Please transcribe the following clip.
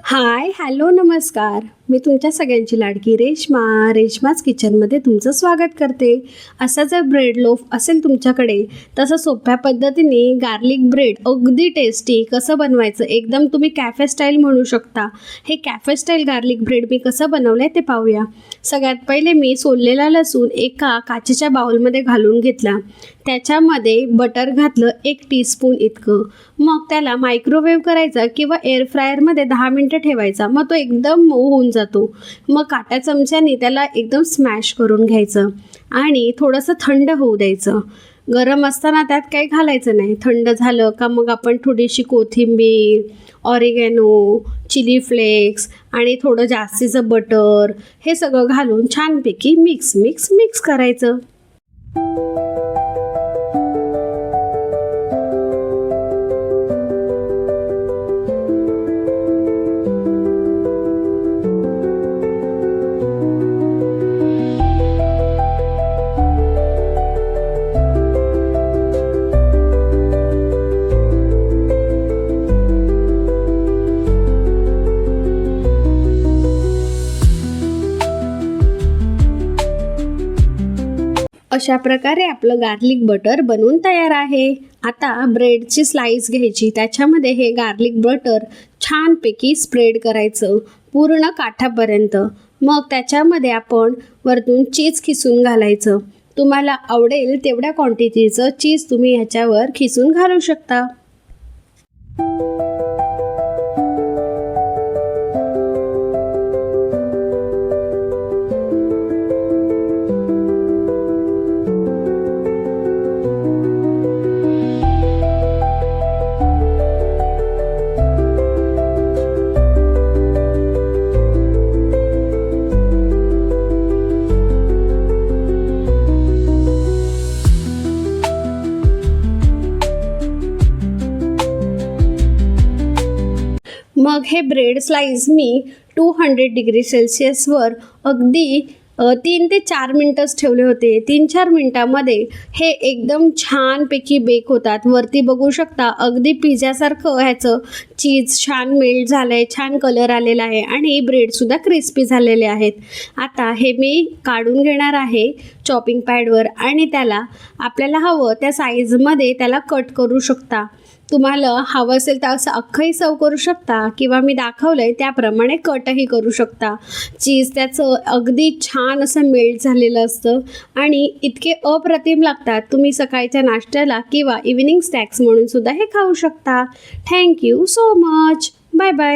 हाय, hello, नमस्कार. मी तुमच्या सगळ्यांची लाडकी रेश्माच किचनमध्ये तुमचं स्वागत करते. असा जर ब्रेड लोफ असेल तुमच्याकडे, तसं सोप्या पद्धतीने गार्लिक ब्रेड अगदी टेस्टी कसं बनवायचं, एकदम तुम्ही कॅफे स्टाईल म्हणू शकता. हे कॅफे स्टाईल गार्लिक ब्रेड मी कसं बनवलं आहे ते पाहूया. सगळ्यात पहिले मी सोललेला लसूण एका काचेच्या बाउलमध्ये घालून घेतला. त्याच्यामध्ये बटर घातलं 1 टीस्पून इतकं. मग त्याला मायक्रोवेव्ह करायचा किंवा एअर फ्रायरमध्ये 10 मिनटं ठेवायचा. मग तो एकदम मऊ होऊन जातो. मग काट्या चमच्याने त्याला एकदम स्मॅश करून घ्यायचं आणि थोडंसं थंड होऊ द्यायचं. गरम असताना त्यात काही घालायचं नाही. थंड झालं का मग आपण थोडीशी कोथिंबीर, ऑरिगॅनो, चिली फ्लेक्स आणि थोडं जास्तीचं बटर हे सगळं घालून छानपैकी मिक्स करायचं. अशा प्रकारे आपलं गार्लिक बटर बनवून तयार आहे. आता ब्रेडची स्लाइस घ्यायची. त्याच्यामध्ये हे गार्लिक बटर छानपैकी स्प्रेड करायचं पूर्ण काठापर्यंत. मग त्याच्यामध्ये आपण वरतून चीज खिसून घालायचं. तुम्हाला आवडेल तेवढ्या क्वांटिटीचं चीज तुम्ही ह्याच्यावर खिसून घालू शकता. मग हे ब्रेड स्लाइस मी 200 डिग्री सेल्सिअसवर अगदी 3 ते 4 मिनटंच ठेवले होते. 3-4 मिनटामध्ये हे एकदम छानपैकी बेक होतात. वरती बघू शकता अगदी पिझ्झासारखं ह्याचं चीज छान मेल्ट झालं आहे, छान कलर आलेला आहे आणि ब्रेडसुद्धा क्रिस्पी झालेले आहेत. आता हे मी काढून घेणार आहे चॉपिंग पॅडवर आणि त्याला आपल्याला हवं त्या साईजमध्ये त्याला कट करू शकता. तुम्हाला हवं असेल तर असं अख्खंही सर्व करू शकता किंवा मी दाखवलं आहे त्याप्रमाणे कटही करू शकता. चीज त्याचं अगदी छान असं मेल्ट झालेलं असतं आणि इतके अप्रतिम लागतात. तुम्ही सकाळच्या नाश्त्याला किंवा इव्हिनिंग स्नॅक्स म्हणून सुद्धा हे खाऊ शकता. Thank you so much. Bye bye.